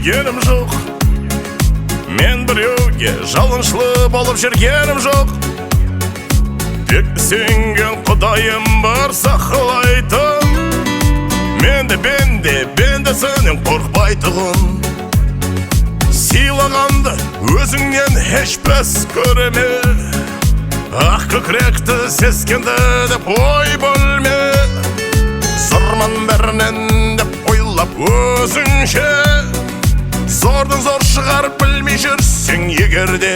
келгенім жоқ, мен біреуге жалыншылы болып жүргенім жоқ. Тек сенген құдайым бар сақылайтын, бенде сенен қорқпайтығын. Сыйлағанды өзіңнен ешбәс көреме, ақ көкіректі сескенді деп ой бөлме. Зорман бәрінен деп ойлап өзіңше, зордың зор шығар білмей жүрсең егерде.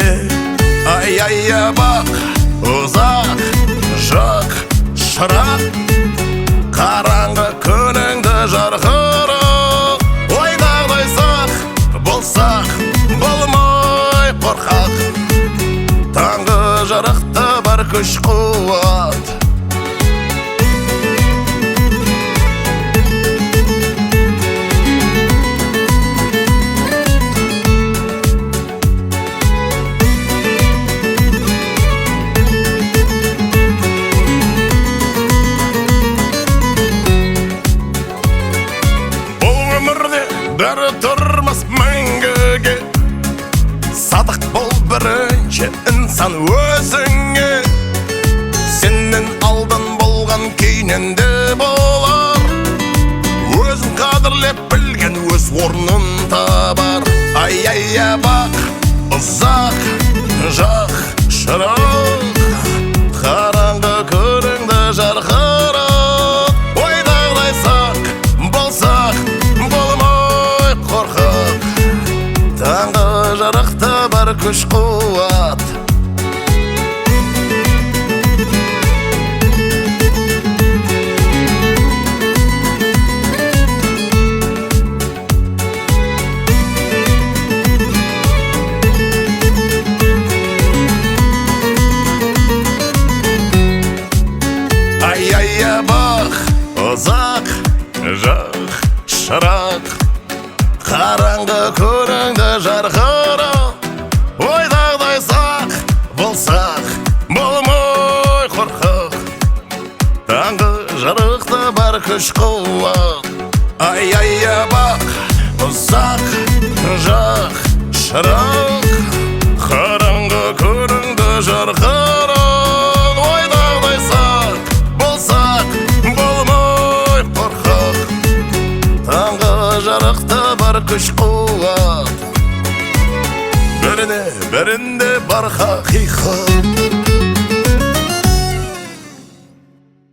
Ай-ай-я бақ, ұзақ, жақ, шырақ, қараңғы күніңді жарқырық. Ойдағдай сақ, болсақ, болмай қорқақ, таңғы жарықта бар күш қуат. Бәрі тұрмас мәңгіге, садық бол бірінші інсан өзіңе. Сенен алдын болған кейінен де болар, өзін қадірлеп білген өз орнын табар. Ай-ай-я бақ, ұзақ, жақ, шырақ, қараңғы көріңді жарқырық. Ойдағдай сақ, болсақ, таңғы жарықта бар күш қуат. Ай-ай-я бақ, ұзақ, жақ, шырақ, қараңғы көріңді жарқырық. Ойдағдай сақ, болсақ, болмай қорқақ, таңғы жарықта бар күш қуат. Ай-ай-я бақ, ұзақ, жақ, шырақ, қараңғы көріңді жарқырық. Ойдағдай сақ, болсақ, болмай қорқақ, таңғы жарықта бар күш қуат. Бірінде бар хақиқат.